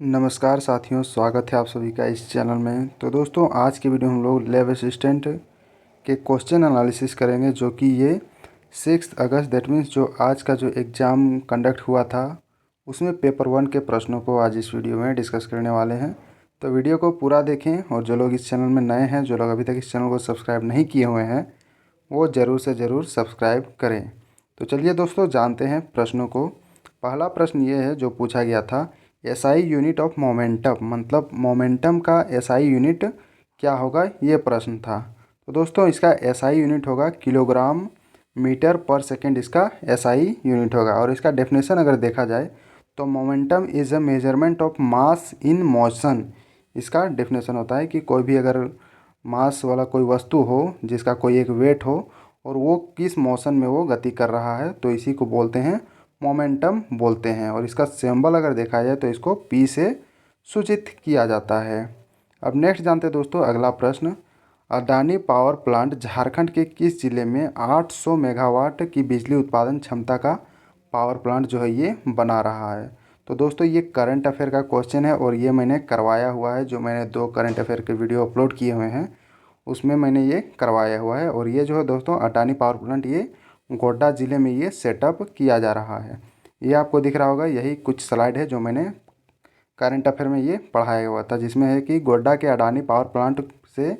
नमस्कार साथियों, स्वागत है आप सभी का इस चैनल में। तो दोस्तों, आज के वीडियो हम लोग लैब असिस्टेंट के क्वेश्चन एनालिसिस करेंगे, जो कि ये 6 अगस्त दैट मीन्स जो आज का जो एग्ज़ाम कंडक्ट हुआ था उसमें पेपर 1 के प्रश्नों को आज इस वीडियो में डिस्कस करने वाले हैं। तो वीडियो को पूरा देखें, और जो लोग इस चैनल में नए हैं, जो लोग अभी तक इस चैनल को सब्सक्राइब नहीं किए हुए हैं, वो ज़रूर से ज़रूर सब्सक्राइब करें। तो चलिए दोस्तों, जानते हैं प्रश्नों को। पहला प्रश्न ये है जो पूछा गया था, एसआई यूनिट ऑफ मोमेंटम, मतलब मोमेंटम का एसआई यूनिट क्या होगा, ये प्रश्न था। तो दोस्तों, इसका एसआई यूनिट होगा किलोग्राम मीटर पर सेकेंड, इसका एसआई यूनिट होगा। और इसका डेफिनेशन अगर देखा जाए तो momentum is a measurement of mass in motion. इसका डेफिनेशन होता है कि कोई भी अगर मास वाला कोई वस्तु हो, जिसका कोई एक वेट हो, और वो किस मोशन में वो गति कर रहा है, तो इसी को बोलते हैं मोमेंटम बोलते हैं। और इसका सिंबल अगर देखा जाए तो इसको पी से सूचित किया जाता है। अब नेक्स्ट जानते हैं दोस्तों अगला प्रश्न, अडानी पावर प्लांट झारखंड के किस जिले में 800 मेगावाट की बिजली उत्पादन क्षमता का पावर प्लांट जो है ये बना रहा है। तो दोस्तों, ये करंट अफेयर का क्वेश्चन है, और ये मैंने करवाया हुआ है। जो मैंने 2 करंट अफेयर के वीडियो अपलोड किए हुए हैं उसमें मैंने ये करवाया हुआ है। और ये जो है दोस्तों, अडानी पावर प्लांट ये गोड्डा ज़िले में ये सेटअप किया जा रहा है। ये आपको दिख रहा होगा, यही कुछ स्लाइड है जो मैंने करंट अफेयर में ये पढ़ाया हुआ था, जिसमें है कि गोड्डा के अडानी पावर प्लांट से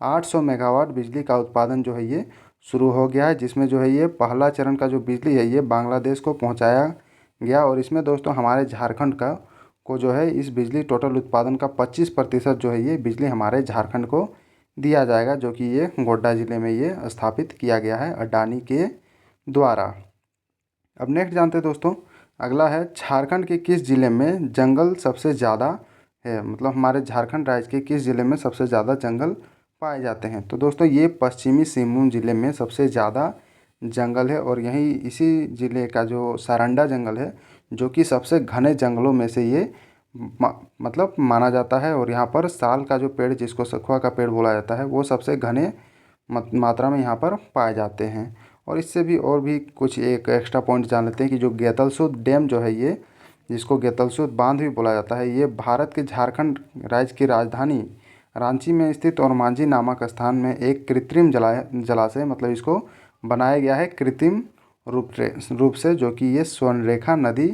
800 मेगावाट बिजली का उत्पादन जो है ये शुरू हो गया है, जिसमें जो है ये पहला चरण का जो बिजली है ये बांग्लादेश को पहुंचाया गया। और इसमें दोस्तों हमारे झारखंड का को जो है इस बिजली टोटल उत्पादन का 25% जो है ये बिजली हमारे झारखंड को दिया जाएगा, जो कि ये गोड्डा ज़िले में ये स्थापित किया गया है अडानी के द्वारा। अब नेक्स्ट जानते हैं दोस्तों, अगला है झारखंड के किस ज़िले में जंगल सबसे ज़्यादा है, मतलब हमारे झारखंड राज्य के किस ज़िले में सबसे ज़्यादा जंगल पाए जाते हैं। तो दोस्तों, ये पश्चिमी सिंहभूम ज़िले में सबसे ज़्यादा जंगल है, और यहीं इसी ज़िले का जो सारंडा जंगल है, जो कि सबसे घने जंगलों में से ये मतलब माना जाता है। और यहाँ पर साल का जो पेड़, जिसको सखुआ का पेड़ बोला जाता है, वो सबसे घने मात्रा में यहाँ पर पाए जाते हैं। और इससे भी और भी कुछ एक एक्स्ट्रा पॉइंट जान लेते हैं कि जो गेतलसूद डैम जो है ये, जिसको गेतलसूद बांध भी बोला जाता है, ये भारत के झारखंड राज्य की राजधानी रांची में स्थित और मांझी नामक स्थान में एक कृत्रिम जलाशय, मतलब इसको बनाया गया है कृत्रिम रूप से, जो कि ये स्वर्णरेखा नदी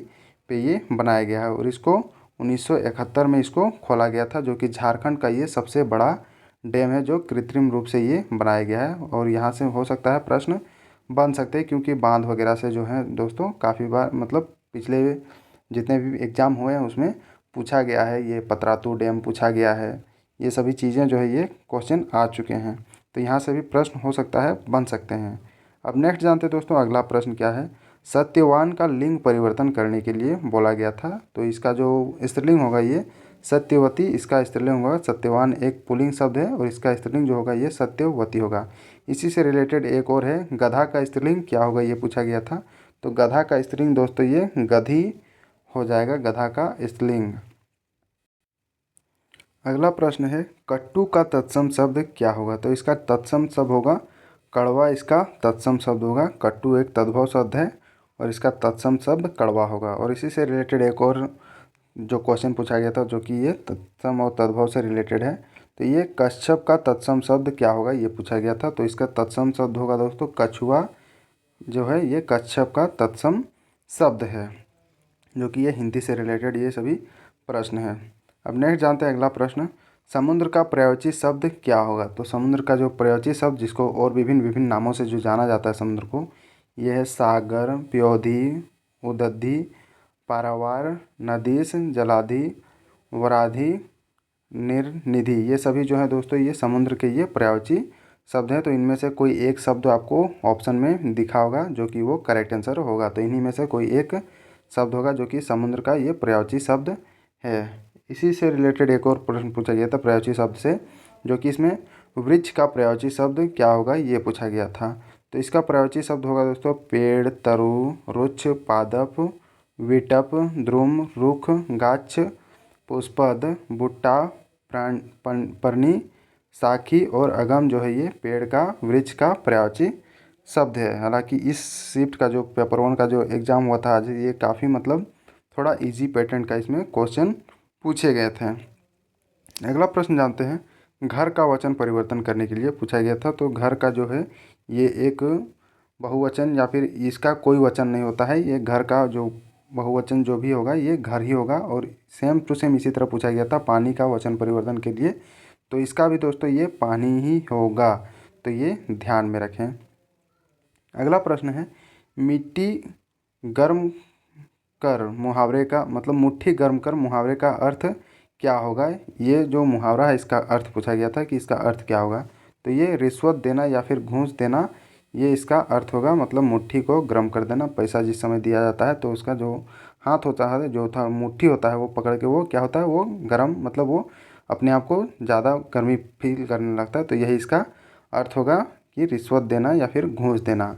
पे ये बनाया गया है। और इसको 1971 में इसको खोला गया था, जो कि झारखंड का ये सबसे बड़ा डैम है जो कृत्रिम रूप से ये बनाया गया है। और यहाँ से हो सकता है प्रश्न बन सकते हैं, क्योंकि बांध वगैरह से जो है दोस्तों काफ़ी बार, मतलब पिछले जितने भी एग्ज़ाम हुए हैं उसमें पूछा गया है, ये पतरातू डैम पूछा गया है, ये सभी चीज़ें जो है ये क्वेश्चन आ चुके हैं। तो यहाँ से भी प्रश्न हो सकता है बन सकते हैं। अब नेक्स्ट जानते हैं दोस्तों अगला प्रश्न क्या है, सत्यवान का लिंग परिवर्तन करने के लिए बोला गया था। तो इसका जो स्त्रीलिंग होगा ये सत्यवती, इसका स्त्रीलिंग होगा। सत्यवान एक पुल्लिंग शब्द है, और इसका स्त्रीलिंग जो होगा ये सत्यवती होगा। इसी से रिलेटेड एक और है, गधा का स्त्रीलिंग क्या होगा, ये पूछा गया था। तो गधा का स्त्रीलिंग दोस्तों ये गधी हो जाएगा, गधा का स्त्रीलिंग। अगला प्रश्न है, कट्टू का तत्सम शब्द क्या होगा। तो इसका तत्सम शब्द होगा कड़वा, इसका तत्सम शब्द होगा। कट्टू एक तद्भव शब्द है, और इसका तत्सम शब्द कड़वा होगा। और इसी से रिलेटेड एक और जो क्वेश्चन पूछा गया था, जो कि ये तत्सम और तद्भव से रिलेटेड है। तो ये कच्छप का तत्सम शब्द क्या होगा, ये पूछा गया था। तो इसका तत्सम शब्द होगा दोस्तों कछुआ, जो है ये कच्छप का तत्सम शब्द है, जो कि ये हिंदी से रिलेटेड ये सभी प्रश्न है। अब नेक्स्ट जानते हैं अगला प्रश्न, समुद्र का प्रयोज्य शब्द क्या होगा। तो समुद्र का जो प्रयोज्य शब्द, जिसको और विभिन्न विभिन्न नामों से जो जाना जाता है समुद्र को, यह है सागर, प्योधि, उदधि, पारावार, नदीस, जलाधि, वराधि, निर्निधि। ये सभी जो है दोस्तों ये समुद्र के ये प्रयोज्य शब्द हैं। तो इनमें से कोई एक शब्द आपको ऑप्शन में दिखा होगा, जो कि वो करेक्ट आंसर होगा। तो इन्हीं में से कोई एक शब्द होगा जो कि समुद्र का ये प्रयोज्य शब्द है। इसी से रिलेटेड एक और प्रश्न पूछा गया था प्रयोज्य शब्द से, जो कि इसमें वृक्ष का प्रयोज्य शब्द क्या होगा, ये पूछा गया था। तो इसका प्रयोज्य शब्द होगा दोस्तों पेड़, तरु, रुक्ष, पादप, विटप, द्रुम, रुख, गाछ, पुष्पद, बुट्टा, पर्णी, साखी और अगम जो है ये पेड़ का, वृक्ष का प्रयोज्य शब्द है। हालांकि इस शिफ्ट का जो पेपर 1 का जो एग्ज़ाम हुआ था आज, ये काफ़ी मतलब थोड़ा इजी पैटर्न का इसमें क्वेश्चन पूछे गए थे। अगला प्रश्न जानते हैं, घर का वचन परिवर्तन करने के लिए पूछा गया था। तो घर का जो है ये एक बहुवचन या फिर इसका कोई वचन नहीं होता है, ये घर का जो बहुवचन जो भी होगा ये घर ही होगा। और सेम टू सेम इसी तरह पूछा गया था पानी का वचन परिवर्तन के लिए, तो इसका भी दोस्तों ये पानी ही होगा, तो ये ध्यान में रखें। अगला प्रश्न है, मिट्टी गर्म कर मुहावरे का मतलब मुट्ठी गर्म कर मुहावरे का अर्थ क्या होगा। ये जो मुहावरा है इसका अर्थ पूछा गया था कि इसका अर्थ क्या होगा। तो ये रिश्वत देना या फिर घूस देना, ये इसका अर्थ होगा। मतलब मुट्ठी को गर्म कर देना, पैसा जिस समय दिया जाता है तो उसका जो हाथ होता है, जो था मुट्ठी होता है, वो पकड़ के वो क्या होता है, वो गर्म मतलब वो अपने आप को ज़्यादा गर्मी फील करने लगता है। तो यही इसका अर्थ होगा कि रिश्वत देना या फिर घूस देना।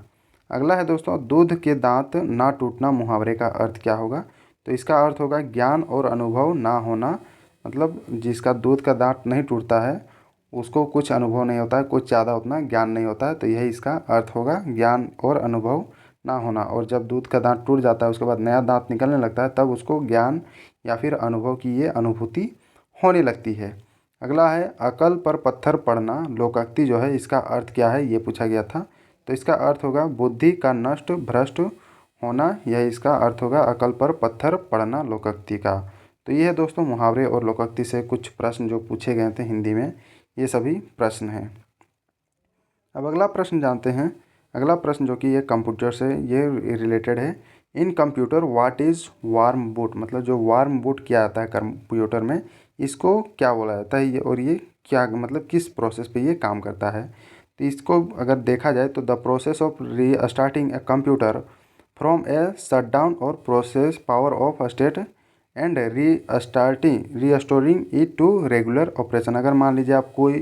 अगला है दोस्तों, दूध के दांत ना टूटना मुहावरे का अर्थ क्या होगा। तो इसका अर्थ होगा ज्ञान और अनुभव ना होना। मतलब जिसका दूध का दांत नहीं टूटता है उसको कुछ अनुभव नहीं होता है, कुछ ज़्यादा उतना ज्ञान नहीं होता है। तो यही इसका अर्थ होगा, ज्ञान और अनुभव ना होना। और जब दूध का दांत टूट जाता है उसके बाद नया दांत निकलने लगता है, तब उसको ज्ञान या फिर अनुभव की ये अनुभूति होने लगती है। अगला है, अकल पर पत्थर पड़ना लोकोक्ति जो है इसका अर्थ क्या है, ये पूछा गया था। तो इसका अर्थ होगा बुद्धि का नष्ट भ्रष्ट होना, यह इसका अर्थ होगा अकल पर पत्थर पड़ना लोकोक्ति का। तो ये है दोस्तों मुहावरे और लोकोक्ति से कुछ प्रश्न जो पूछे गए थे हिंदी में, ये सभी प्रश्न हैं। अब अगला प्रश्न जानते हैं। अगला प्रश्न जो कि ये कंप्यूटर से ये रिलेटेड है। इन computer what is warm boot, मतलब जो वार्म बूट किया जाता है कंप्यूटर में, इसको क्या बोला जाता है, ये और ये क्या मतलब किस प्रोसेस पे ये काम करता है। तो इसको अगर देखा जाए तो the process of restarting a computer from a shutdown और process power off state and restoring it to regular operation. अगर मान लीजिए आप कोई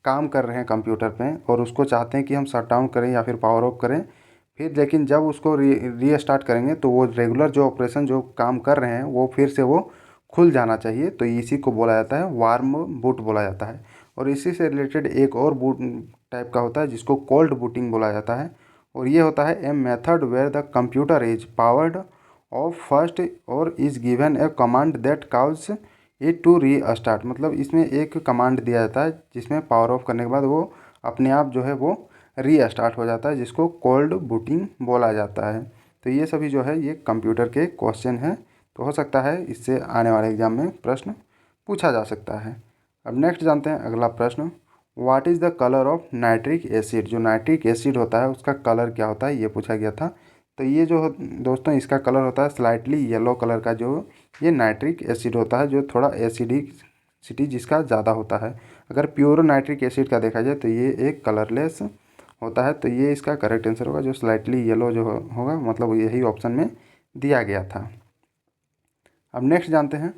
काम कर रहे हैं कंप्यूटर पे और उसको चाहते हैं कि हम शट डाउन करें या फिर पावर ऑफ करें, फिर लेकिन जब उसको री स्टार्ट करेंगे तो वो रेगुलर जो ऑपरेशन जो काम कर रहे हैं वो फिर से वो खुल जाना चाहिए। तो इसी को बोला जाता है वार्म बूट बोला जाता है। और इसी से रिलेटेड एक और बूट टाइप का होता है जिसको कोल्ड बूटिंग बोला जाता है। और ये होता है a method where the computer is powered off first और is given a command that calls it to restart. मतलब इसमें एक कमांड दिया जाता है जिसमें पावर ऑफ करने के बाद वो अपने आप जो है वो री स्टार्ट हो जाता है, जिसको कोल्ड बूटिंग बोला जाता है। तो ये सभी जो है ये कंप्यूटर के क्वेश्चन हैं, तो हो सकता है इससे आने वाले एग्जाम में प्रश्न पूछा जा सकता है। अब नेक्स्ट जानते हैं अगला प्रश्न, what is the colour of nitric acid. जो नाइट्रिक एसिड होता है उसका कलर क्या होता है, ये पूछा गया था। तो ये जो दोस्तों इसका कलर होता है स्लाइटली येलो कलर का, जो ये नाइट्रिक एसिड होता है, जो थोड़ा एसिडिसिटी जिसका ज़्यादा होता है। अगर प्योर नाइट्रिक एसिड का देखा जाए तो ये एक कलरलेस होता है। तो ये इसका करेक्ट आंसर होगा, जो स्लाइटली येलो जो होगा, मतलब यही ऑप्शन में दिया गया था। अब नेक्स्ट जानते हैं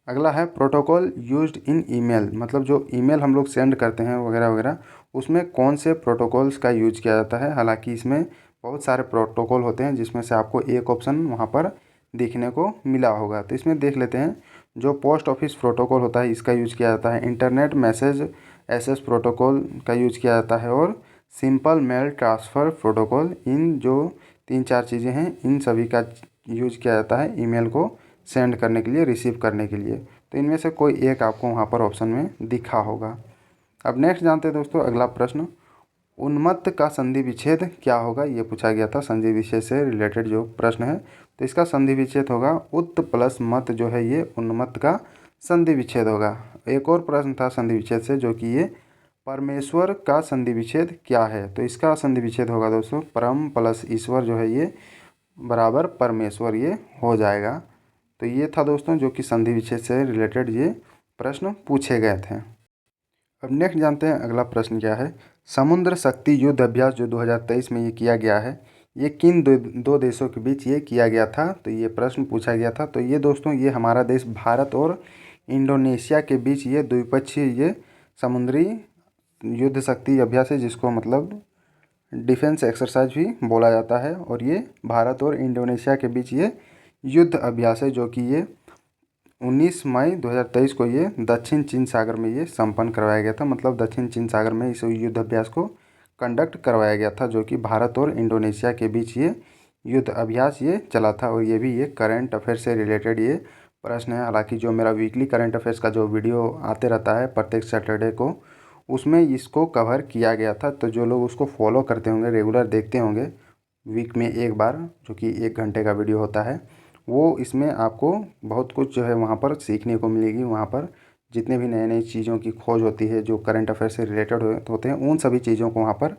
अगला है, प्रोटोकॉल यूज्ड इन ईमेल। मतलब जो ईमेल हम लोग सेंड करते हैं वगैरह वगैरह, उसमें कौन से प्रोटोकॉल्स का यूज किया जाता है। हालांकि इसमें बहुत सारे प्रोटोकॉल होते हैं जिसमें से आपको एक ऑप्शन वहाँ पर देखने को मिला होगा। तो इसमें देख लेते हैं, जो पोस्ट ऑफिस प्रोटोकॉल होता है इसका यूज किया जाता है, इंटरनेट मैसेज एसएस प्रोटोकॉल का यूज किया जाता है, और सिंपल मेल ट्रांसफ़र प्रोटोकॉल। इन जो 3-4 चीज़ें हैं इन सभी का यूज किया जाता है ईमेल को सेंड करने के लिए, रिसीव करने के लिए। तो इनमें से कोई एक आपको वहाँ पर ऑप्शन में दिखा होगा। अब नेक्स्ट जानते हैं दोस्तों अगला प्रश्न, उन्मत्त का संधि विच्छेद क्या होगा, ये पूछा गया था। संधि विच्छेद से रिलेटेड जो प्रश्न है, तो इसका संधि विच्छेद होगा उत प्लस मत, जो है ये उन्मत्त का संधि विच्छेद होगा। एक और प्रश्न था संधि विच्छेद से, जो कि ये परमेश्वर का संधि विच्छेद क्या है। तो इसका संधि विच्छेद होगा दोस्तों परम प्लस ईश्वर, जो है ये बराबर परमेश्वर ये हो जाएगा। तो ये था दोस्तों जो कि संधि विच्छेद से रिलेटेड ये प्रश्न पूछे गए थे। अब नेक्स्ट जानते हैं अगला प्रश्न क्या है, समुद्र शक्ति युद्ध अभ्यास जो 2023 में ये किया गया है, ये किन दो देशों के बीच ये किया गया था। तो ये प्रश्न पूछा गया था। तो ये दोस्तों ये हमारा देश भारत और इंडोनेशिया के बीच ये द्विपक्षीय ये समुद्री युद्ध शक्ति अभ्यास है, जिसको मतलब डिफेंस एक्सरसाइज भी बोला जाता है। और ये भारत और इंडोनेशिया के बीच ये युद्ध अभ्यास है, जो कि ये 19 मई 2023 को ये दक्षिण चीन सागर में ये संपन्न करवाया गया था। मतलब दक्षिण चीन सागर में इस युद्ध अभ्यास को कंडक्ट करवाया गया था, जो कि भारत और इंडोनेशिया के बीच ये युद्ध अभ्यास ये चला था। और ये भी ये करंट अफेयर से रिलेटेड ये प्रश्न है। हालांकि जो मेरा वीकली करंट अफेयर्स का जो वीडियो आते रहता है प्रत्येक सैटरडे को, उसमें इसको कवर किया गया था। तो जो लोग उसको फॉलो करते होंगे, रेगुलर देखते होंगे, वीक में एक बार जो कि 1 घंटे का वीडियो होता है, वो इसमें आपको बहुत कुछ जो है वहाँ पर सीखने को मिलेगी। वहाँ पर जितने भी नई नई चीज़ों की खोज होती है जो करंट अफेयर से रिलेटेड होते हैं, उन सभी चीज़ों को वहाँ पर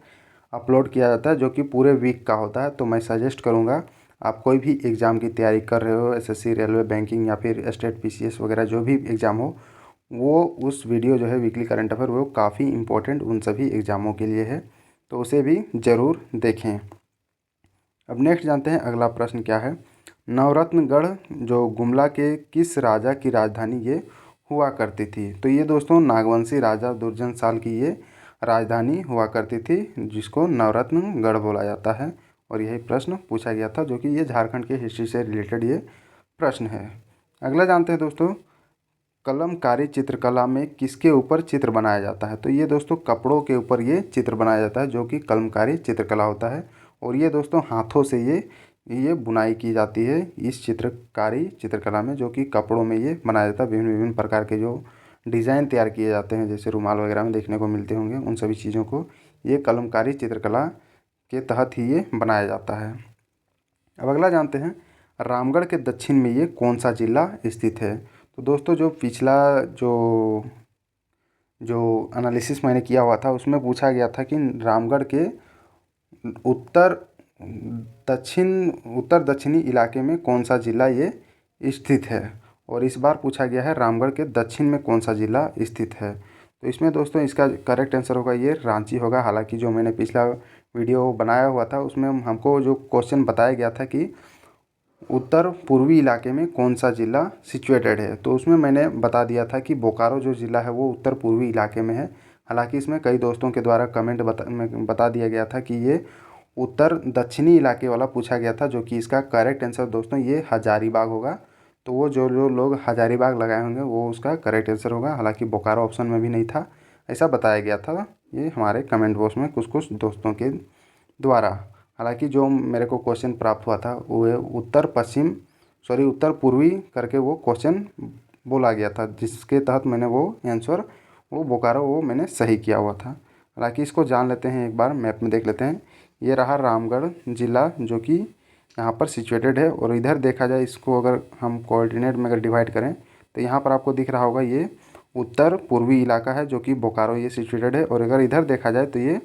अपलोड किया जाता है, जो कि पूरे वीक का होता है। तो मैं सजेस्ट करूँगा, आप कोई भी एग्ज़ाम की तैयारी कर रहे हो, एसएससी, रेलवे, बैंकिंग या फिर स्टेट पीसीएस वगैरह जो भी एग्ज़ाम हो, वो उस वीडियो जो है वीकली करंट अफेयर, वो काफ़ी इंपॉर्टेंट उन सभी एग्ज़ामों के लिए है, तो उसे भी ज़रूर देखें। अब नेक्स्ट जानते हैं अगला प्रश्न क्या है। नवरत्नगढ़ जो गुमला के किस राजा की राजधानी ये हुआ करती थी? तो ये दोस्तों नागवंशी राजा दुर्जनशाल की ये राजधानी हुआ करती थी, जिसको नवरत्नगढ़ बोला जाता है। और यही प्रश्न पूछा गया था, जो कि ये झारखंड के हिस्ट्री से रिलेटेड ये प्रश्न है। अगला जानते हैं दोस्तों, कलमकारी चित्रकला में किसके ऊपर चित्र बनाया जाता है? तो ये दोस्तों कपड़ों के ऊपर ये चित्र बनाया जाता है, जो कि कलमकारी चित्रकला होता है। और ये दोस्तों हाथों से ये बुनाई की जाती है इस चित्रकारी चित्रकला में, जो कि कपड़ों में ये बनाया जाता है। विभिन्न विभिन्न प्रकार के जो डिज़ाइन तैयार किए जाते हैं, जैसे रुमाल वगैरह में देखने को मिलते होंगे, उन सभी चीज़ों को ये कलमकारी चित्रकला के तहत ही ये बनाया जाता है। अब अगला जानते हैं, रामगढ़ के दक्षिण में ये कौन सा जिला स्थित है? तो दोस्तों जो पिछला जो जो एनालिसिस मैंने किया हुआ था, उसमें पूछा गया था कि रामगढ़ के उत्तर उत्तर दक्षिणी इलाके में कौन सा ज़िला ये स्थित है। और इस बार पूछा गया है रामगढ़ के दक्षिण में कौन सा ज़िला स्थित है। तो इसमें दोस्तों इसका करेक्ट आंसर होगा ये रांची होगा। हालांकि जो मैंने पिछला वीडियो बनाया हुआ था, उसमें हमको जो क्वेश्चन बताया गया था कि उत्तर पूर्वी इलाके में कौन सा ज़िला सिचुएटेड है, तो उसमें मैंने बता दिया था कि बोकारो जो ज़िला है वो उत्तर पूर्वी इलाके में है। हालांकि इसमें कई दोस्तों के द्वारा कमेंट में बता दिया गया था कि ये उत्तर दक्षिणी इलाके वाला पूछा गया था, जो कि इसका करेक्ट आंसर दोस्तों ये हजारीबाग होगा। तो वो जो लोग हजारीबाग लगाए होंगे वो उसका करेक्ट आंसर होगा। हालांकि बोकारो ऑप्शन में भी नहीं था, ऐसा बताया गया था ये हमारे कमेंट बॉक्स में कुछ दोस्तों के द्वारा। हालांकि जो मेरे को क्वेश्चन प्राप्त हुआ था वो उत्तर पूर्वी करके वो क्वेश्चन बोला गया था, जिसके तहत मैंने वो आंसर वो बोकारो वो मैंने सही किया हुआ था। हालांकि इसको जान लेते हैं, एक बार मैप में देख लेते हैं। ये रहा रामगढ़ ज़िला, जो कि यहाँ पर सिचुएटेड है। और इधर देखा जाए, इसको अगर हम कोऑर्डिनेट में अगर डिवाइड करें, तो यहाँ पर आपको दिख रहा होगा ये उत्तर पूर्वी इलाका है, जो कि बोकारो ये सिचुएटेड है। और अगर इधर देखा जाए तो ये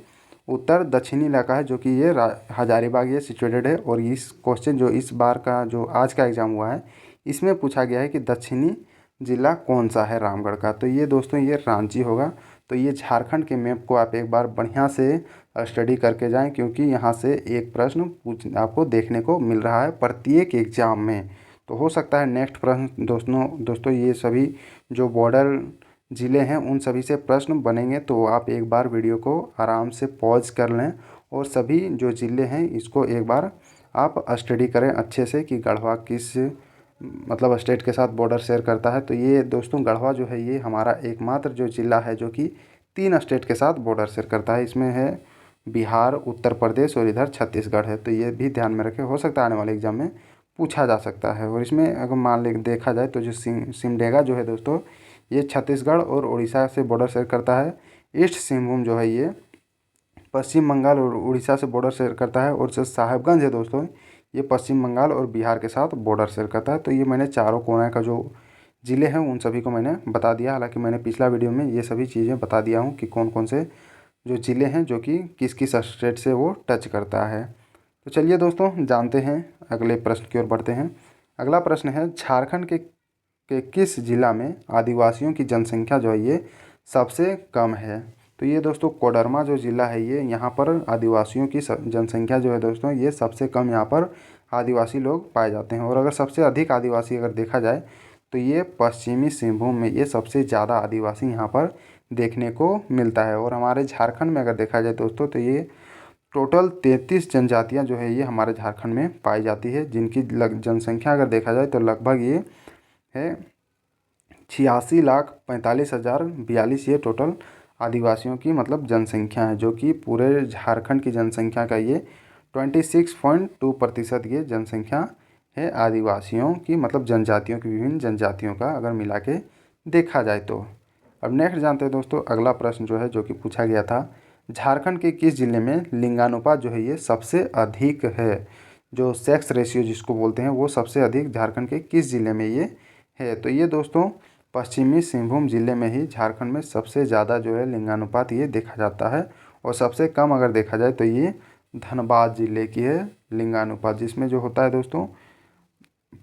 उत्तर दक्षिणी इलाका है, जो कि ये हजारीबाग ये सिचुएटेड है। और इस क्वेश्चन जो इस बार का जो आज का एग्ज़ाम हुआ है, इसमें पूछा गया है कि दक्षिणी ज़िला कौन सा है रामगढ़ का? तो ये दोस्तों ये रांची होगा। तो ये झारखंड के मैप को आप एक बार बढ़िया से स्टडी करके जाएं, क्योंकि यहाँ से एक प्रश्न आपको देखने को मिल रहा है प्रत्येक एग्ज़ाम में। तो हो सकता है नेक्स्ट प्रश्न दोस्तों ये सभी जो बॉर्डर ज़िले हैं उन सभी से प्रश्न बनेंगे। तो आप एक बार वीडियो को आराम से पॉज कर लें और सभी जो ज़िले हैं इसको एक बार आप स्टडी करें अच्छे से कि गढ़वा किस मतलब स्टेट के साथ बॉर्डर शेयर करता है। तो ये दोस्तों गढ़वा जो है ये हमारा एकमात्र जो ज़िला है जो कि 3 स्टेट के साथ बॉर्डर शेयर करता है। इसमें है बिहार, उत्तर प्रदेश और इधर छत्तीसगढ़ है। तो ये भी ध्यान में रखें, हो सकता है आने वाले एग्ज़ाम में पूछा जा सकता है। और इसमें अगर मान ले देखा जाए तो जो सिमडेगा जो है दोस्तों, ये छत्तीसगढ़ और उड़ीसा से बॉर्डर शेयर करता है। ईस्ट सिंहभूम जो है ये पश्चिम बंगाल और उड़ीसा से बॉर्डर शेयर करता है। और जो साहेबगंज है दोस्तों, ये पश्चिम बंगाल और बिहार के साथ बॉर्डर शेयर करता है। तो ये मैंने चारों कोने का जो ज़िले हैं उन सभी को मैंने बता दिया। हालांकि मैंने पिछला वीडियो में ये सभी चीज़ें बता दिया हूँ कि कौन कौन से जो ज़िले हैं जो कि किस किस स्टेट से वो टच करता है। तो चलिए दोस्तों जानते हैं, अगले प्रश्न की ओर बढ़ते हैं। अगला प्रश्न है, झारखंड के किस ज़िला में आदिवासियों की जनसंख्या जो है ये सबसे कम है? तो ये दोस्तों कोडरमा जो ज़िला है ये, यहाँ पर आदिवासियों की जनसंख्या जो है दोस्तों ये सबसे कम यहाँ पर आदिवासी लोग पाए जाते हैं। और अगर सबसे अधिक आदिवासी अगर देखा जाए तो ये पश्चिमी सिंहभूम में ये सबसे ज़्यादा आदिवासी यहाँ पर देखने को मिलता है। और हमारे झारखंड में अगर देखा जाए दोस्तों तो ये टोटल 33 जनजातियाँ जो है ये हमारे झारखंड में पाई जाती है, जिनकी जनसंख्या अगर देखा जाए तो लगभग ये है 86,45,042 ये टोटल आदिवासियों की मतलब जनसंख्या है, जो कि पूरे झारखंड की जनसंख्या का ये 26.2% ये जनसंख्या है आदिवासियों की, मतलब जनजातियों की, विभिन्न जनजातियों का अगर मिला के देखा जाए तो। अब नेक्स्ट जानते हैं दोस्तों, अगला प्रश्न जो है जो कि पूछा गया था, झारखंड के किस जिले में लिंगानुपात जो है ये सबसे अधिक है, जो सेक्स रेशियो जिसको बोलते हैं वो सबसे अधिक झारखंड के किस जिले में ये है। तो ये दोस्तों पश्चिमी सिंहभूम जिले में ही झारखंड में सबसे ज़्यादा जो है लिंगानुपात ये देखा जाता है। और सबसे कम अगर देखा जाए तो ये धनबाद जिले की है लिंगानुपात, जिसमें जो होता है दोस्तों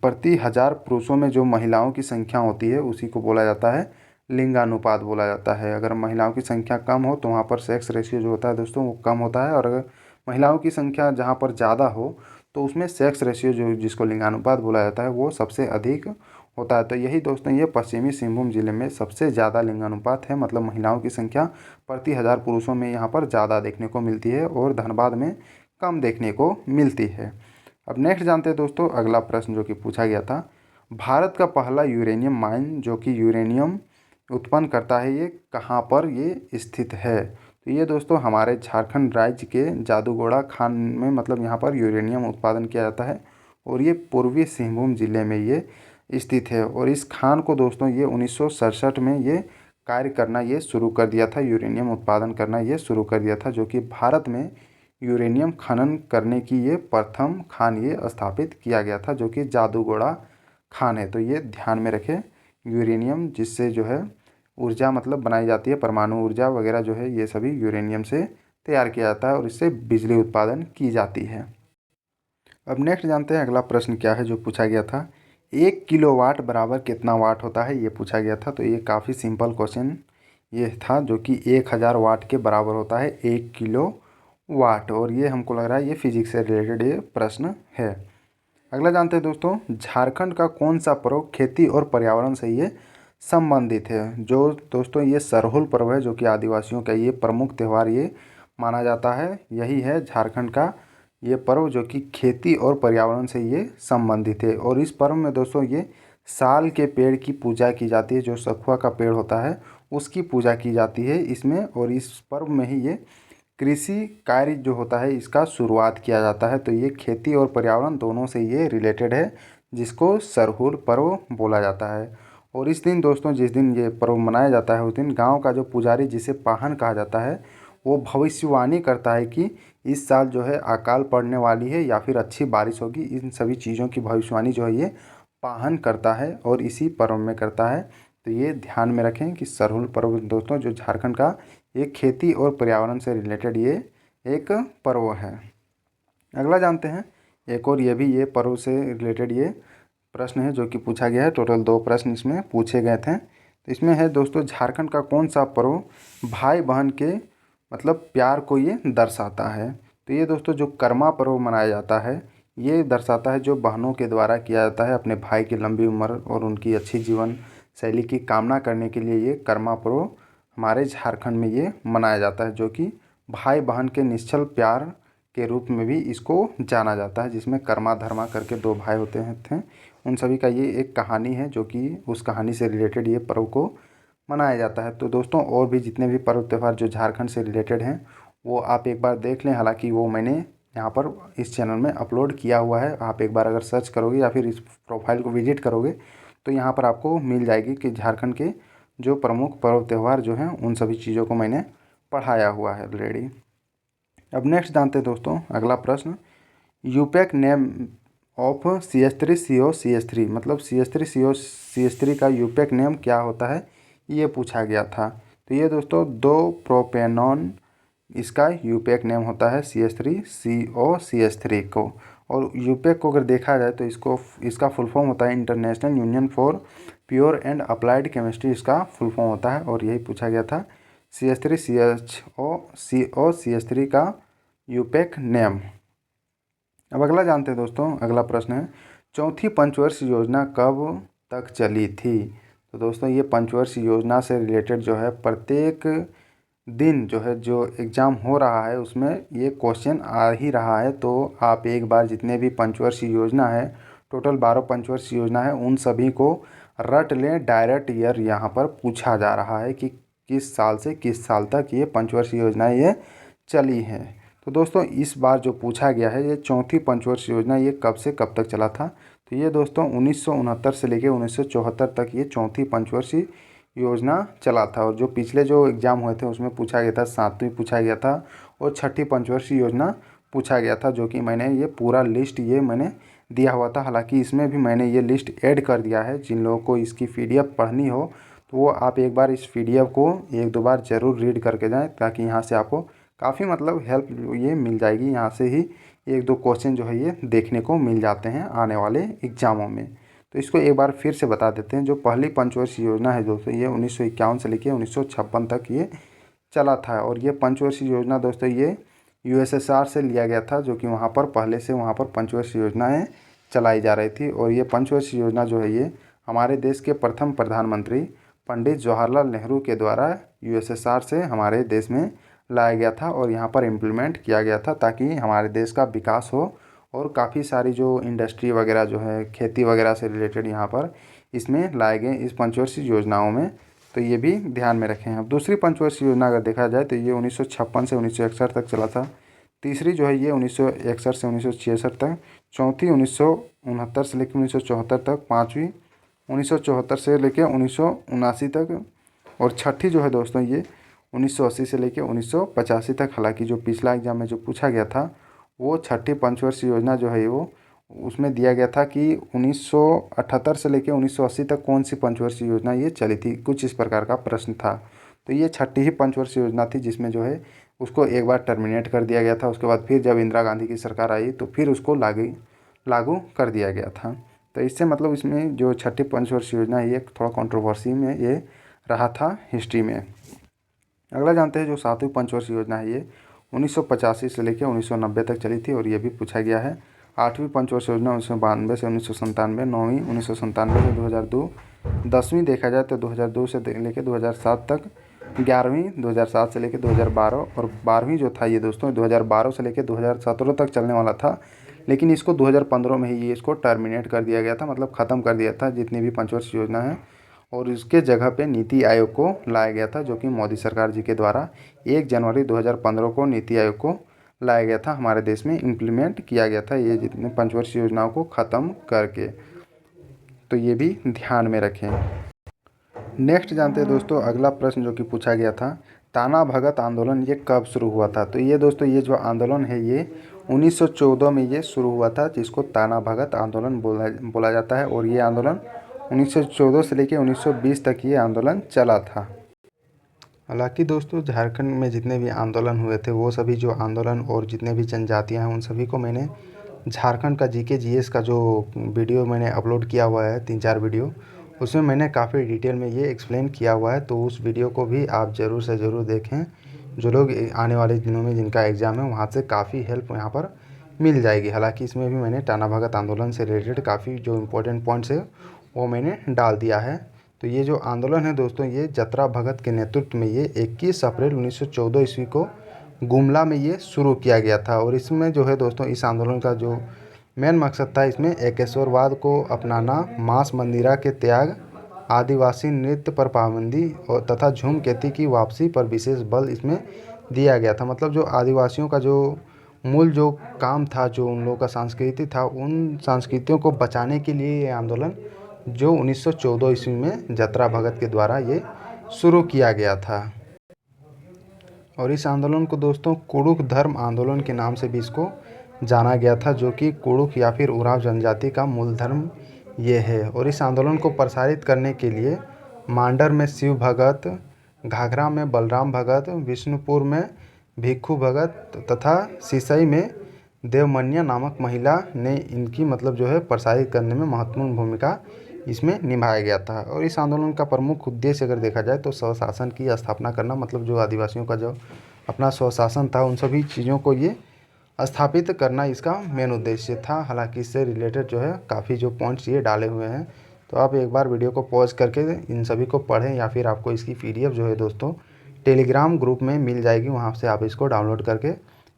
प्रति हजार पुरुषों में जो महिलाओं की संख्या होती है उसी को बोला जाता है लिंगानुपात बोला जाता है। अगर महिलाओं की संख्या कम हो तो वहाँ पर सेक्स रेशियो जो होता है दोस्तों वो कम होता है, और अगर महिलाओं की संख्या जहाँ पर ज़्यादा हो तो उसमें सेक्स रेशियो जो जिसको लिंगानुपात बोला जाता है वो सबसे अधिक होता है। तो यही दोस्तों ये पश्चिमी सिंहभूम जिले में सबसे ज़्यादा लिंगानुपात है, मतलब महिलाओं की संख्या प्रति हजार पुरुषों में यहाँ पर ज़्यादा देखने को मिलती है और धनबाद में कम देखने को मिलती है। अब नेक्स्ट जानते हैं दोस्तों अगला प्रश्न जो कि पूछा गया था, भारत का पहला यूरेनियम माइन जो कि यूरेनियम उत्पन्न करता है ये कहाँ पर ये स्थित है। तो ये दोस्तों हमारे झारखंड राज्य के जादूगोड़ा खान में, मतलब यहाँ पर यूरेनियम उत्पादन किया जाता है और ये पूर्वी सिंहभूम जिले में ये स्थित है। और इस खान को दोस्तों ये 1967 में ये कार्य करना ये शुरू कर दिया था, यूरेनियम उत्पादन करना ये शुरू कर दिया था, जो कि भारत में यूरेनियम खनन करने की ये प्रथम खान ये स्थापित किया गया था, जो कि जादूगोड़ा खान है। तो ये ध्यान में रखें, यूरेनियम जिससे जो है ऊर्जा मतलब बनाई जाती है, परमाणु ऊर्जा वगैरह जो है ये सभी यूरेनियम से तैयार किया जाता है और इससे बिजली उत्पादन की जाती है। अब नेक्स्ट जानते हैं अगला प्रश्न क्या है जो पूछा गया था, 1 किलोवाट बराबर कितना वाट होता है, ये पूछा गया था। तो ये काफ़ी सिंपल क्वेश्चन ये था, जो कि 1000 वाट के बराबर होता है 1 किलोवाट। और ये हमको लग रहा है ये फिजिक्स से रिलेटेड ये प्रश्न है। अगला जानते हैं दोस्तों, झारखंड का कौन सा पर्व खेती और पर्यावरण से ये संबंधित है। जो दोस्तों ये सरहुल पर्व है जो कि आदिवासियों का ये प्रमुख त्यौहार ये माना जाता है, यही है झारखंड का ये पर्व जो कि खेती और पर्यावरण से ये संबंधित है। और इस पर्व में दोस्तों ये साल के पेड़ की पूजा की जाती है, जो सखुआ का पेड़ होता है उसकी पूजा की जाती है इसमें। और इस पर्व में ही ये कृषि कार्य जो होता है इसका शुरुआत किया जाता है। तो ये खेती और पर्यावरण दोनों से ये रिलेटेड है, जिसको सरहुल पर्व बोला जाता है। और इस दिन दोस्तों जिस दिन ये पर्व मनाया जाता है उस दिन गांव का जो पुजारी, जिसे पाहन कहा जाता है, वो भविष्यवाणी करता है कि इस साल जो है अकाल पड़ने वाली है या फिर अच्छी बारिश होगी। इन सभी चीज़ों की भविष्यवाणी जो है ये पाहन करता है और इसी पर्व में करता है। तो ये ध्यान में रखें कि सरहुल पर्व दोस्तों जो झारखंड का ये खेती और पर्यावरण से रिलेटेड ये एक पर्व है। अगला जानते हैं एक और ये भी ये पर्व से रिलेटेड ये प्रश्न है जो कि पूछा गया है। टोटल 2 प्रश्न इसमें पूछे गए थे। तो इसमें है दोस्तों, झारखंड का कौन सा पर्व भाई बहन के मतलब प्यार को ये दर्शाता है। तो ये दोस्तों जो कर्मा पर्व मनाया जाता है ये दर्शाता है जो बहनों के द्वारा किया जाता है अपने भाई की लंबी उम्र और उनकी अच्छी जीवन शैली की कामना करने के लिए ये कर्मा पर्व हमारे झारखंड में ये मनाया जाता है, जो कि भाई बहन के निश्चल प्यार के रूप में भी इसको जाना जाता है, जिसमें कर्मा धर्मा करके 2 भाई होते हैं थे, उन सभी का ये एक कहानी है जो कि उस कहानी से रिलेटेड ये पर्व को मनाया जाता है। तो दोस्तों और भी जितने भी पर्व त्यौहार जो झारखंड से रिलेटेड हैं वो आप एक बार देख लें, हालांकि वो मैंने यहाँ पर इस चैनल में अपलोड किया हुआ है। आप एक बार अगर सर्च करोगे या फिर इस प्रोफाइल को विजिट करोगे तो यहाँ पर आपको मिल जाएगी कि झारखंड के जो प्रमुख पर्व त्यौहार जो हैं उन सभी चीज़ों को मैंने पढ़ाया हुआ है ऑलरेडी। अब नेक्स्ट जानते हैं दोस्तों अगला प्रश्न, यूपैक नेम ऑफ CH3CO CH3 मतलब CH3CO CH3 का यूपैक नेम क्या होता है ये पूछा गया था। तो ये दोस्तों 2 प्रोपेनॉन इसका यूपैक नेम होता है CH3COCH3 को। और यूपैक को अगर देखा जाए तो इसका फुल फॉर्म होता है international union for pure and applied chemistry, इसका फुल फॉर्म होता है। और यही पूछा गया था CH3COCH3 का यूपैक नेम। अब अगला जानते हैं दोस्तों अगला प्रश्न है, चौथी पंचवर्षीय योजना कब तक चली थी। तो दोस्तों ये पंचवर्षीय योजना से रिलेटेड जो है प्रत्येक दिन जो है जो एग्ज़ाम हो रहा है उसमें ये क्वेश्चन आ ही रहा है। तो आप एक बार जितने भी पंचवर्षीय योजना है, टोटल 12 पंचवर्षीय योजना है, उन सभी को रट लें। डायरेक्ट ईयर यहाँ पर पूछा जा रहा है कि किस साल से किस साल तक ये पंचवर्षीय योजनाएँ ये चली हैं। तो दोस्तों इस बार जो पूछा गया है ये चौथी पंचवर्षीय योजना ये कब से कब तक चला था। तो ये दोस्तों 1969 से लेके 1974 तक ये चौथी पंचवर्षीय योजना चला था। और जो पिछले जो एग्ज़ाम हुए थे उसमें पूछा गया था, 7वीं पूछा गया था और छठी पंचवर्षीय योजना पूछा गया था, जो कि मैंने ये पूरा लिस्ट ये मैंने दिया हुआ था। हालांकि इसमें भी मैंने ये लिस्ट ऐड कर दिया है। जिन लोगों को इसकी PDF पढ़नी हो तो वो आप एक बार इस PDF को 1-2 बार ज़रूर रीड करके जाएं, ताकि यहाँ से आपको काफ़ी मतलब हेल्प ये मिल जाएगी। यहाँ से ही 1-2 क्वेश्चन जो है ये देखने को मिल जाते हैं आने वाले एग्ज़ामों में। तो इसको एक बार फिर से बता देते हैं। जो पहली पंचवर्षीय योजना है दोस्तों, ये 1951 से लेकर 1956 तक ये चला था। और ये पंचवर्षीय योजना दोस्तों ये USSR से लिया गया था, जो कि वहाँ पर पहले से वहाँ पर पंचवर्षीय योजनाएँ चलाई जा रही थी। और ये पंचवर्षीय योजना जो है ये हमारे देश के प्रथम प्रधानमंत्री पंडित जवाहरलाल नेहरू के द्वारा USSR से हमारे देश में लाया गया था और यहाँ पर इम्प्लीमेंट किया गया था, ताकि हमारे देश का विकास हो। और काफ़ी सारी जो इंडस्ट्री वगैरह जो है खेती वगैरह से रिलेटेड यहाँ पर इसमें लाए गए इस पंचवर्षीय योजनाओं में। तो ये भी ध्यान में रखें। अब दूसरी पंचवर्षीय योजना अगर देखा जाए तो ये 1956 से 1961 तक चला था। तीसरी जो है ये 1961 से 1966 तक। चौथी 1969 से लेकर 1974 तक। पाँचवीं 1974 से लेकर 1979 तक। और छठी जो है दोस्तों ये 1980 से लेकर 1985 तक। हालांकि जो पिछला एग्जाम में जो पूछा गया था वो छठी पंचवर्षीय योजना जो है वो उसमें दिया गया था कि 1978 से लेकर 1980 तक कौन सी पंचवर्षीय योजना ये चली थी, कुछ इस प्रकार का प्रश्न था। तो ये छठी ही पंचवर्षीय योजना थी, जिसमें जो है उसको एक बार टर्मिनेट कर दिया गया था। उसके बाद फिर जब इंदिरा गांधी की सरकार आई तो फिर उसको लागू कर दिया गया था। तो इससे मतलब इसमें जो छठी पंचवर्षीय योजना है ये थोड़ा कंट्रोवर्सी में ये रहा था हिस्ट्री में। अगला जानते हैं जो 7वीं पंचवर्षीय योजना है ये 1985 से लेकर 1990 तक चली थी और ये भी पूछा गया है। 8वीं पंचवर्षीय योजना 1992 से 1997। 9वीं 1997 से 2002। 10वीं देखा जाए तो 2002 से लेकर 2007 तक। 11वीं 2007 से लेकर 2012। और 12वीं जो था ये दोस्तों 2012 से लेकर 2017 तक चलने वाला था, लेकिन इसको 2015 में ही ये इसको टर्मिनेट कर दिया गया था, मतलब ख़त्म कर दिया था जितनी भी पंचवर्षीय योजना है। और इसके जगह पे नीति आयोग को लाया गया था, जो कि मोदी सरकार जी के द्वारा 1 जनवरी 2015 को नीति आयोग को लाया गया था, हमारे देश में इम्प्लीमेंट किया गया था ये जितने पंचवर्षीय योजनाओं को ख़त्म करके। तो ये भी ध्यान में रखें। नेक्स्ट जानते हैं दोस्तों अगला प्रश्न जो कि पूछा गया था, ताना भगत आंदोलन ये कब शुरू हुआ था। तो ये दोस्तों ये जो आंदोलन है ये 1914 में ये शुरू हुआ था, जिसको ताना भगत आंदोलन बोला जाता है। और ये आंदोलन 1914 से लेकर 1920 तक ये आंदोलन चला था। हालांकि दोस्तों झारखंड में जितने भी आंदोलन हुए थे वो सभी जो आंदोलन और जितने भी जनजातियां हैं उन सभी को मैंने झारखंड का GK GS का जो वीडियो मैंने अपलोड किया हुआ है 3-4 वीडियो, उसमें मैंने काफ़ी डिटेल में ये एक्सप्लेन किया हुआ है। तो उस वीडियो को भी आप ज़रूर से ज़रूर देखें। जो लोग आने वाले दिनों में जिनका एग्ज़ाम है वहाँ से काफ़ी हेल्प यहाँ पर मिल जाएगी। हालांकि इसमें भी मैंने ताना भगत आंदोलन से रिलेटेड काफ़ी जो इम्पोर्टेंट पॉइंट्स है वो मैंने डाल दिया है। तो ये जो आंदोलन है दोस्तों ये जतरा भगत के नेतृत्व में ये 21 अप्रैल 1914 ईस्वी को गुमला में ये शुरू किया गया था। और इसमें जो है दोस्तों इस आंदोलन का जो मेन मकसद था इसमें एकेश्वरवाद को अपनाना, मांस मंदिरा के त्याग, आदिवासी नृत्य पर पाबंदी और तथा झूम खेती की वापसी पर विशेष बल इसमें दिया गया था। मतलब जो आदिवासियों का जो मूल जो काम था, जो उन लोगों का संस्कृति था, उन संस्कृतियों को बचाने के लिए ये आंदोलन जो 1914 ईस्वी में जतरा भगत के द्वारा ये शुरू किया गया था। और इस आंदोलन को दोस्तों कुड़ुख धर्म आंदोलन के नाम से भी इसको जाना गया था, जो कि कुड़ुख या फिर उरांव जनजाति का मूल धर्म ये है। और इस आंदोलन को प्रसारित करने के लिए मांडर में शिव भगत, घाघरा में बलराम भगत, विष्णुपुर में भिक्खू भगत तथा सिसई में देवमन्या नामक महिला ने इनकी मतलब जो है प्रसारित करने में महत्वपूर्ण भूमिका इसमें निभाया गया था। और इस आंदोलन का प्रमुख उद्देश्य अगर देखा जाए तो स्वशासन की स्थापना करना, मतलब जो आदिवासियों का जो अपना स्वशासन था उन सभी चीज़ों को ये स्थापित करना इसका मेन उद्देश्य था। हालांकि इससे रिलेटेड जो है काफ़ी जो पॉइंट्स ये डाले हुए हैं, तो आप एक बार वीडियो को पॉज करके इन सभी को पढ़ें, या फिर आपको इसकी PDF जो है दोस्तों टेलीग्राम ग्रुप में मिल जाएगी, वहाँ से आप इसको डाउनलोड करके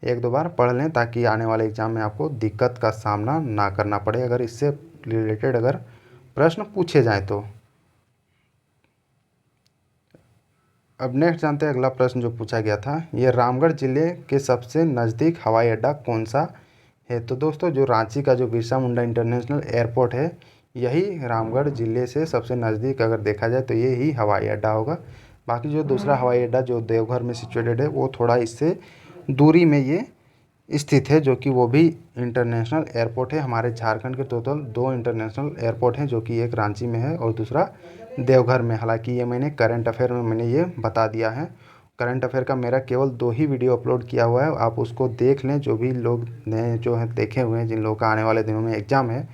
1-2 बार पढ़ लें, ताकि आने वाले एग्ज़ाम में आपको दिक्कत का सामना ना करना पड़े अगर इससे रिलेटेड अगर प्रश्न पूछे जाएं तो। अब नेक्स्ट जानते हैं अगला प्रश्न जो पूछा गया था, ये रामगढ़ जिले के सबसे नज़दीक हवाई अड्डा कौन सा है। तो दोस्तों जो रांची का जो बिरसा मुंडा इंटरनेशनल एयरपोर्ट है, यही रामगढ़ ज़िले से सबसे नज़दीक अगर देखा जाए तो ये ही हवाई अड्डा होगा। बाकी जो दूसरा हवाई अड्डा जो देवघर में सिचुएटेड है वो थोड़ा इससे दूरी में ये स्थित है, जो कि वो भी इंटरनेशनल एयरपोर्ट है। हमारे झारखंड के टोटल 2 इंटरनेशनल एयरपोर्ट हैं, जो कि एक रांची में है और दूसरा देवघर में। हालांकि ये मैंने करंट अफेयर में मैंने ये बता दिया है। करंट अफेयर का मेरा केवल 2 ही वीडियो अपलोड किया हुआ है, आप उसको देख लें। जो भी लोग नए जो हैं देखे हुए हैं, जिन लोगों का आने वाले दिनों में एग्ज़ाम है,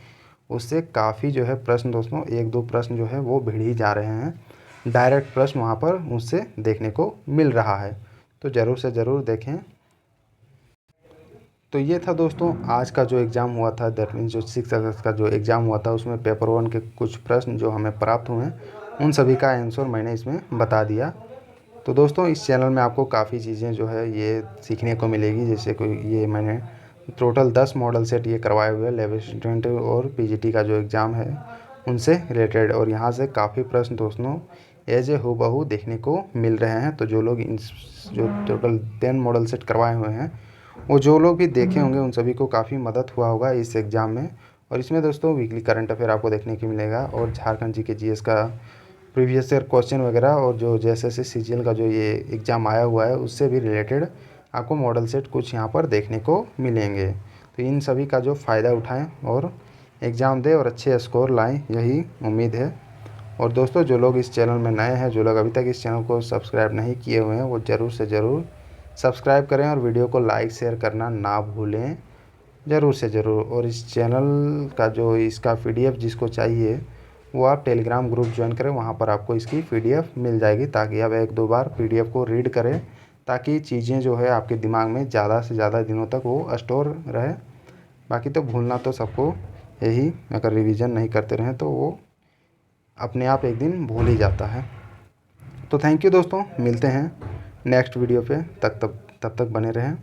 उससे काफ़ी जो है प्रश्न दोस्तों 1-2 प्रश्न जो है वो भिड़ ही जा रहे हैं। डायरेक्ट प्रश्न वहाँ पर उससे देखने को मिल रहा है, तो ज़रूर से ज़रूर देखें। तो ये था दोस्तों आज का जो एग्ज़ाम हुआ था, दैट मीन्स जो 6 अगस्त का जो एग्ज़ाम हुआ था, उसमें पेपर 1 के कुछ प्रश्न जो हमें प्राप्त हुए हैं, उन सभी का आंसर मैंने इसमें बता दिया। तो दोस्तों इस चैनल में आपको काफ़ी चीज़ें जो है ये सीखने को मिलेगी। जैसे कोई ये मैंने टोटल 10 मॉडल सेट ये करवाए हुए हैं लेवल स्टूडेंट और पीजीटी का जो एग्ज़ाम है उनसे रिलेटेड, और यहाँ से काफ़ी प्रश्न दोस्तों एज ए हूबहू देखने को मिल रहे हैं। तो जो लोग इन जो टोटल 10 मॉडल सेट करवाए हुए हैं, वो जो लोग भी देखे होंगे उन सभी को काफ़ी मदद हुआ होगा इस एग्ज़ाम में। और इसमें दोस्तों वीकली करंट अफेयर आपको देखने को मिलेगा, और झारखंड जी के जीएस का प्रीवियस ईयर क्वेश्चन वगैरह, और जो जैसे सीजीएल का जो ये एग्ज़ाम आया हुआ है उससे भी रिलेटेड आपको मॉडल सेट कुछ यहाँ पर देखने को मिलेंगे। तो इन सभी का जो फ़ायदा उठाएं और एग्ज़ाम दें और अच्छे स्कोर लाएं, यही उम्मीद है। और दोस्तों जो लोग इस चैनल में नए हैं, जो लोग अभी तक इस चैनल को सब्सक्राइब नहीं किए हुए हैं, वो ज़रूर से ज़रूर सब्सक्राइब करें और वीडियो को लाइक शेयर करना ना भूलें, ज़रूर से ज़रूर। और इस चैनल का जो इसका पीडीएफ जिसको चाहिए वो आप टेलीग्राम ग्रुप ज्वाइन करें, वहाँ पर आपको इसकी पीडीएफ मिल जाएगी, ताकि आप 1-2 बार पीडीएफ को रीड करें, ताकि चीज़ें जो है आपके दिमाग में ज़्यादा से ज़्यादा दिनों तक वो स्टोर रहे। बाकी तो भूलना तो सबको यही, अगर रिवीजन नहीं करते रहें तो वो अपने आप एक दिन भूल ही जाता है। तो थैंक यू दोस्तों, मिलते हैं नेक्स्ट वीडियो पे, तब तक बने रहें।